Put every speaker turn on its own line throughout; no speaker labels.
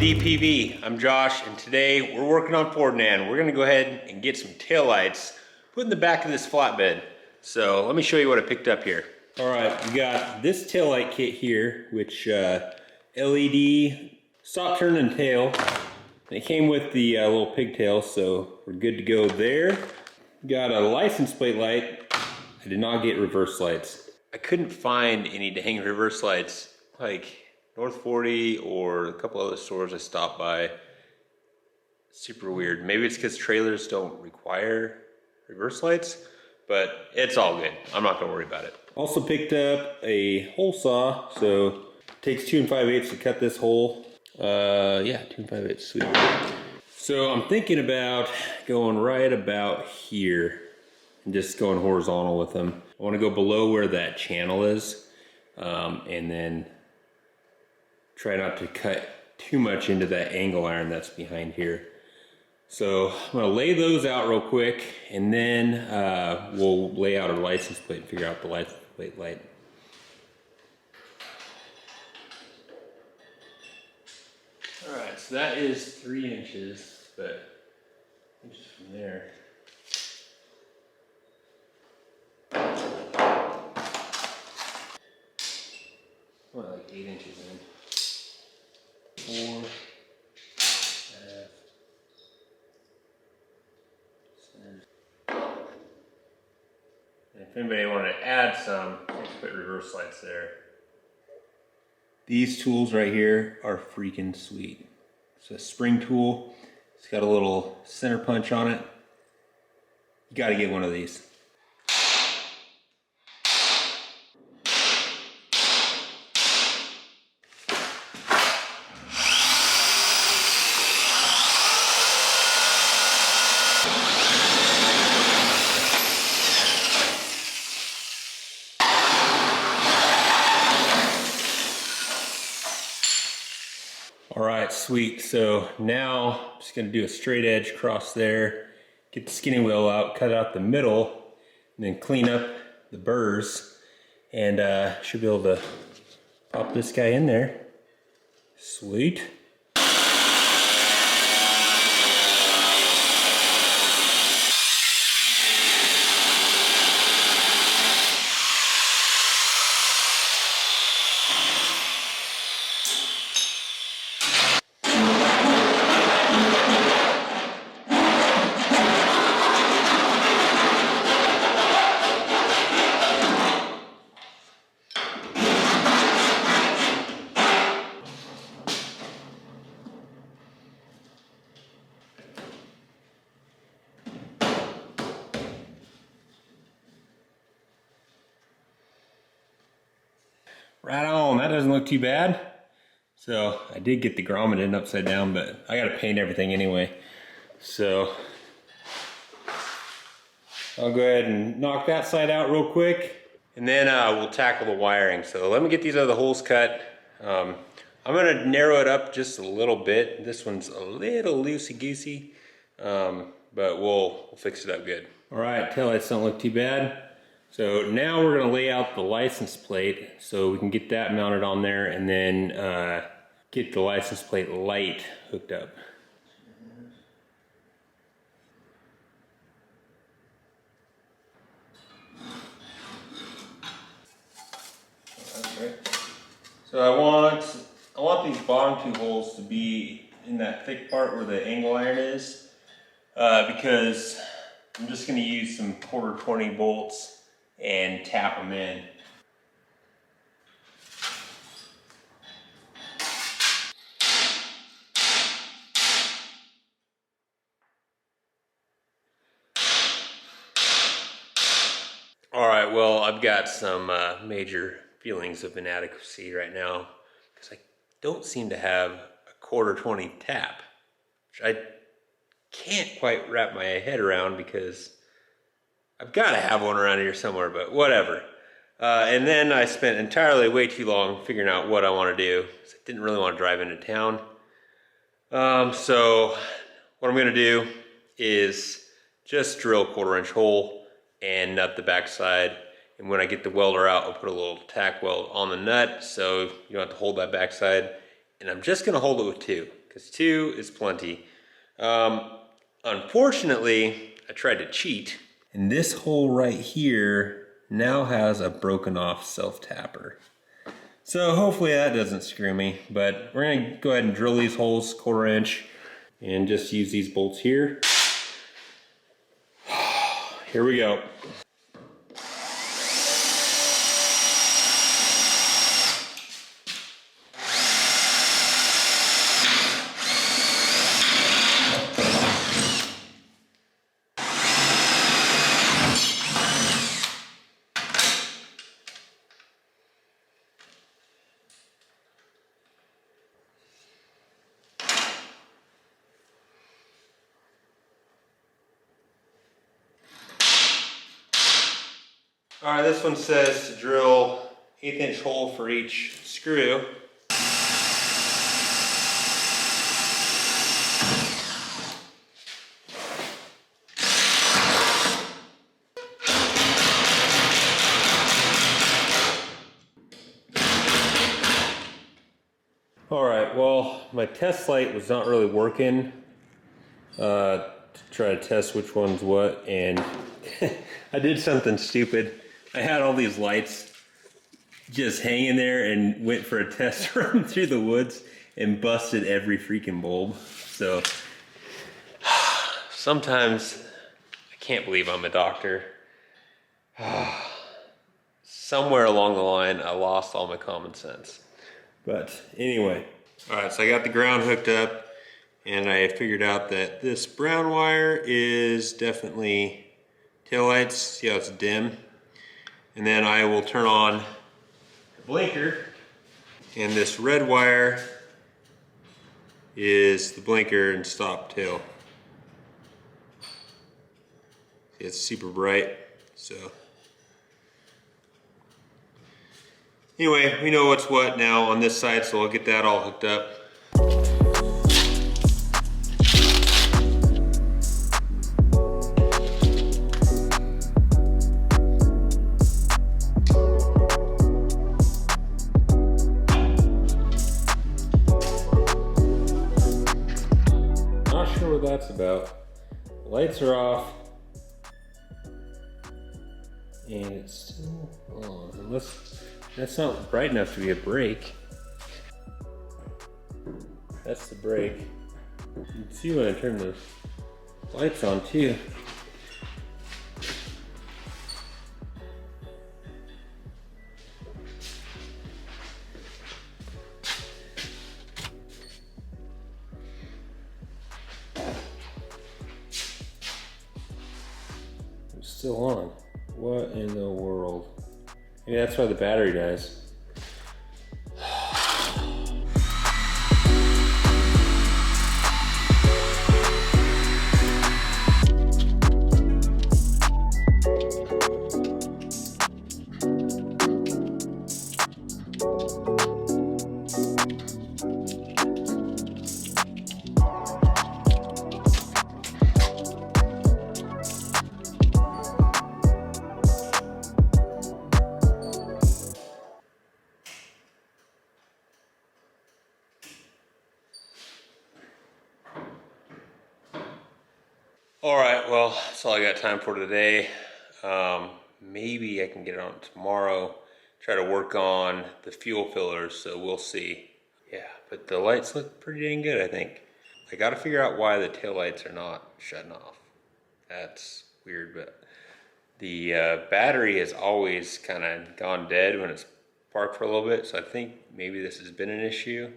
DPV. I'm Josh, and today we're working on Fordinand. We're gonna go ahead and get some taillights put in the back of this flatbed. So let me show you what I picked up here. All right, we got this taillight kit here, which LED stop, turn, and tail. And it came with the little pigtail, so we're good to go there. Got a license plate light. I did not get reverse lights. I couldn't find any dang reverse lights, like North 40 or a couple other stores I stopped by. Super weird. Maybe it's because trailers don't require reverse lights, but it's all good. I'm not gonna worry about it. Also picked up a hole saw, so it takes 2 5/8 to cut this hole. Yeah, 2 5/8, sweet. So I'm thinking about going right about here and just going horizontal with them. I wanna go below where that channel is, and then try not to cut too much into that angle iron that's behind here. So I'm gonna lay those out real quick, and then we'll lay out our license plate and figure out the license plate light. All right, so that is 3 inches, but inches from there. What, like 8 inches in? 4, and if anybody wanted to add some, just put reverse lights there. These tools right here are freaking sweet. It's a spring tool. It's got a little center punch on it. You got to get one of these. All right, sweet. So now I'm just gonna do a straight edge across there, get the skinny wheel out, cut out the middle, and then clean up the burrs, and should be able to pop this guy in there. Sweet. Right on, that doesn't look too bad. So I did get the grommet in upside down, but I gotta paint everything anyway. So I'll go ahead and knock that side out real quick, and then we'll tackle the wiring. So let me get these other holes cut. I'm gonna narrow it up just a little bit. This one's a little loosey-goosey, but we'll fix it up good. All right, taillights don't look too bad. So now we're gonna lay out the license plate so we can get that mounted on there, and then get the license plate light hooked up. Okay. So I want these bottom 2 holes to be in that thick part where the angle iron is, because I'm just gonna use some 1/4 bolts and tap them in. All right, well, I've got some major feelings of inadequacy right now because I don't seem to have a 1/4 tap, which I can't quite wrap my head around because I've got to have one around here somewhere, but whatever. And then I spent entirely way too long figuring out what I want to do, because I didn't really want to drive into town. So what I'm going to do is just drill a 1/4 hole and nut the backside. And when I get the welder out, I'll put a little tack weld on the nut so you don't have to hold that backside. And I'm just going to hold it with 2, because 2 is plenty. Unfortunately, I tried to cheat, and this hole right here now has a broken off self-tapper. So hopefully that doesn't screw me, but we're gonna go ahead and drill these holes 1/4 inch and just use these bolts here. Here we go. All right, this one says to drill 1/8 inch hole for each screw. All right, well, my test light was not really working to try to test which one's what, and I did something stupid. I had all these lights just hanging there and went for a test run through the woods and busted every freaking bulb. So sometimes I can't believe I'm a doctor. Somewhere along the line, I lost all my common sense. But anyway, all right, so I got the ground hooked up, and I figured out that this brown wire is definitely taillights. See how it's dim? And then I will turn on the blinker, and this red wire is the blinker and stop tail. See, it's super bright, so. Anyway, we know what's what now on this side, so I'll get that all hooked up. Not sure what that's about. Lights are off, and it's still on, unless that's not bright enough to be a brake. That's the brake. You can see when I turn the lights on too. It's still on. What in the world? Maybe that's why the battery dies. All right, well, that's all I got time for today. Maybe I can get it on tomorrow, try to work on the fuel fillers, so we'll see. Yeah, but the lights look pretty dang good, I think. I gotta figure out why the taillights are not shutting off. That's weird, but the battery has always kind of gone dead when it's parked for a little bit, so I think maybe this has been an issue.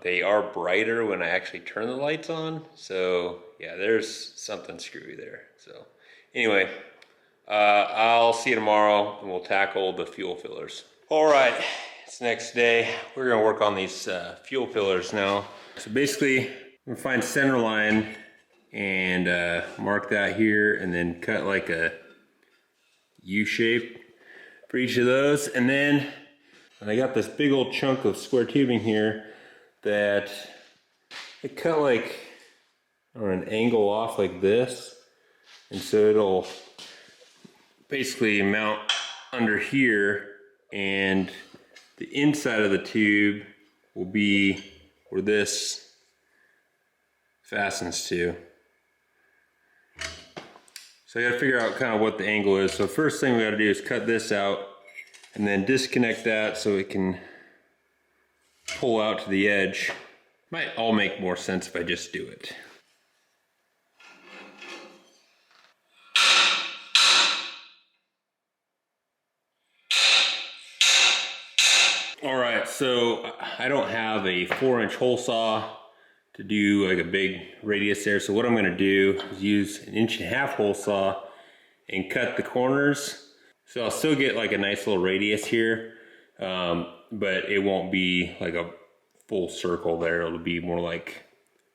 They are brighter when I actually turn the lights on, so yeah, there's something screwy there. So anyway, I'll see you tomorrow, and we'll tackle the fuel fillers. All right, it's the next day. We're gonna work on these fuel fillers now. So basically, I'm gonna find center line and mark that here, and then cut like a U shape for each of those. And then I got this big old chunk of square tubing here that it cut like on an angle off like this, and so it'll basically mount under here, and the inside of the tube will be where this fastens to. So I gotta figure out kind of what the angle is. So first thing we gotta do is cut this out and then disconnect that so it can pull out to the edge. Might all make more sense if I just do it. All right, so I don't have a 4-inch hole saw to do like a big radius there. So what I'm gonna do is use an 1.5-inch hole saw and cut the corners. So I'll still get like a nice little radius here, but it won't be like a full circle there. It'll be more like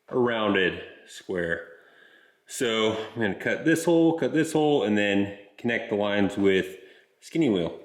a rounded square. So I'm gonna cut this hole, and then connect the lines with skinny wheel.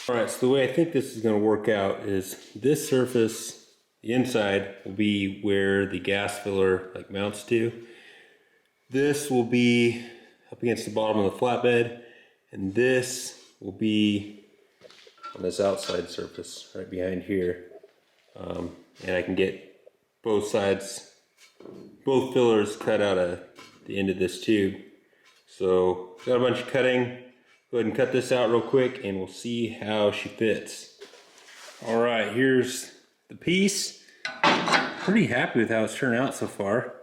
All right, so the way I think this is going to work out is this surface, the inside, will be where the gas filler like mounts to. This will be up against the bottom of the flatbed, and this will be on this outside surface right behind here. And I can get both sides, both fillers cut out of the end of this tube. So got a bunch of cutting. Go ahead and cut this out real quick and we'll see how she fits. All right, here's the piece. Pretty happy with how it's turned out so far.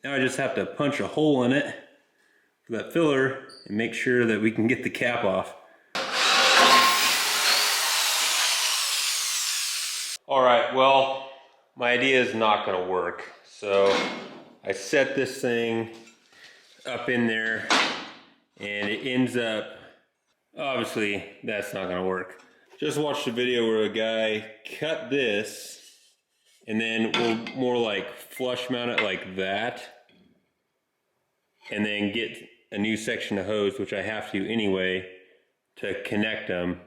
Now I just have to punch a hole in it for that filler and make sure that we can get the cap off. All right, well, my idea is not gonna work. So I set this thing up in there and it ends up, obviously that's not gonna work. Just watched a video where a guy cut this and then we'll more like flush mount it like that and then get a new section of hose, which I have to anyway, to connect them,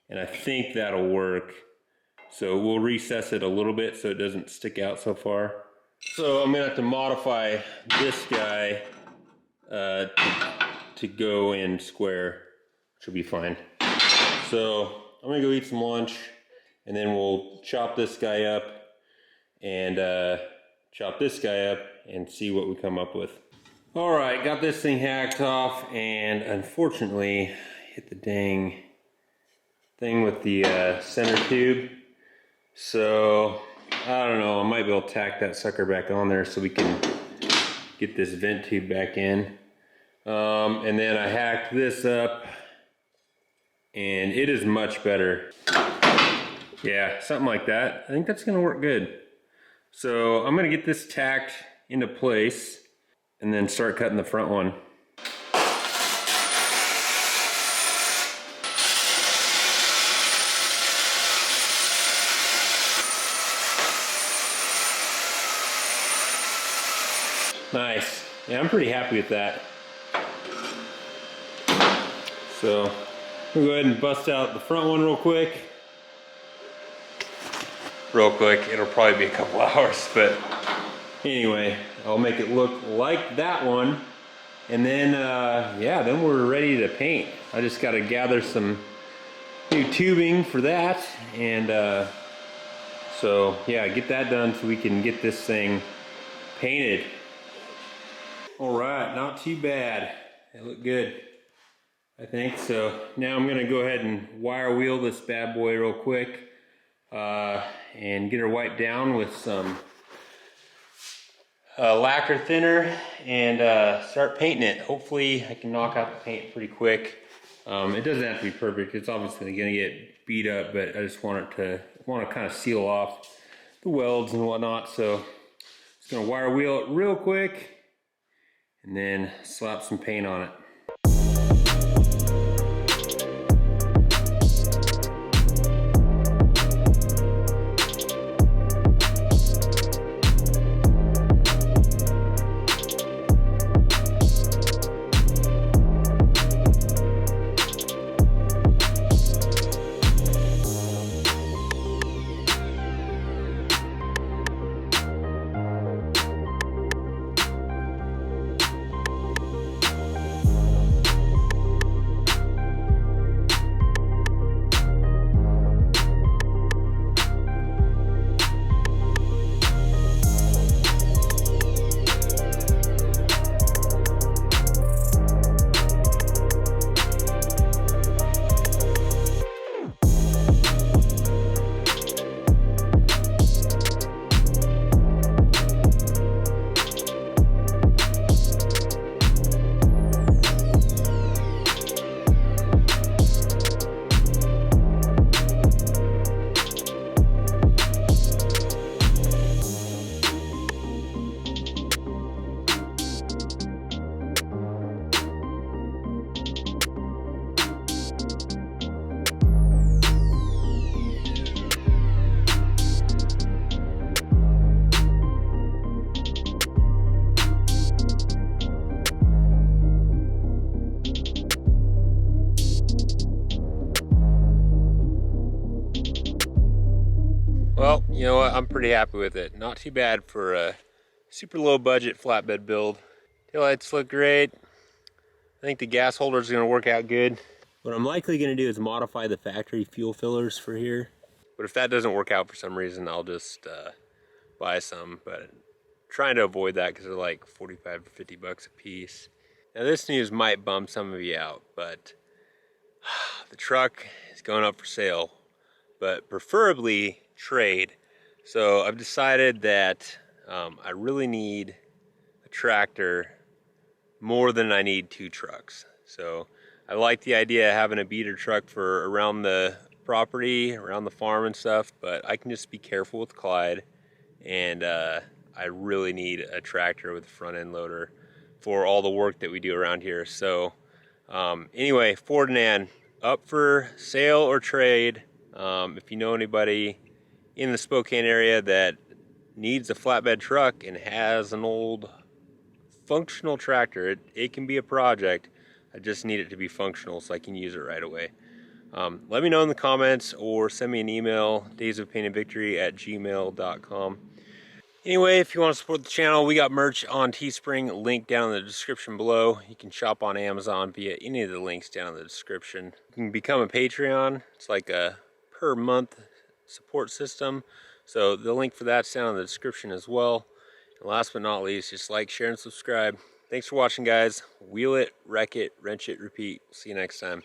and I think that'll work. So we'll recess it a little bit so it doesn't stick out so far. So I'm gonna have to modify this guy to go in square, which will be fine. So I'm gonna go eat some lunch and then we'll chop this guy up and chop this guy up and see what we come up with. All right, got this thing hacked off and unfortunately hit the dang thing with the center tube. So I don't know, I might be able to tack that sucker back on there so we can get this vent tube back in. And then I hacked this up and it is much better. Yeah, something like that. I think that's gonna work good. So I'm gonna get this tacked into place and then start cutting the front one. Nice. Yeah, I'm pretty happy with that. So we'll go ahead and bust out the front one real quick. It'll probably be a couple hours, but anyway, I'll make it look like that one. And then, yeah, then we're ready to paint. I just got to gather some new tubing for that. And so, yeah, get that done so we can get this thing painted. All right, not too bad. It looked good, I think. So now I'm gonna go ahead and wire wheel this bad boy real quick and get her wiped down with some lacquer thinner and start painting it. Hopefully I can knock out the paint pretty quick. It doesn't have to be perfect. It's obviously gonna get beat up, but I just want it to kind of seal off the welds and whatnot. So just gonna wire wheel it real quick and then slap some paint on it. You know what, I'm pretty happy with it. Not too bad for a super low budget flatbed build. Taillights look great. I think the gas holder is going to work out good. What I'm likely going to do is modify the factory fuel fillers for here. But if that doesn't work out for some reason, I'll just buy some. But I'm trying to avoid that because they're like 45 or 50 bucks a piece. Now this news might bum some of you out, but the truck is going up for sale, but preferably trade. So I've decided that I really need a tractor more than I need 2 trucks. So I like the idea of having a beater truck for around the property, around the farm and stuff, but I can just be careful with Clyde, and I really need a tractor with a front end loader for all the work that we do around here. So anyway, Fordinand, up for sale or trade. If you know anybody in the Spokane area that needs a flatbed truck and has an old functional tractor, it can be a project. I just need it to be functional so I can use it right away. Let me know in the comments or send me an email, daysofpainandvictory@gmail.com. Anyway, if you want to support the channel, we got merch on Teespring, link down in the description below. You can shop on Amazon via any of the links down in the description. You can become a Patreon. It's like a per month support system. So the link for that's down in the description as well. And last but not least, just like, share, and subscribe. Thanks for watching, guys. Wheel it, wreck it, wrench it, repeat. See you next time.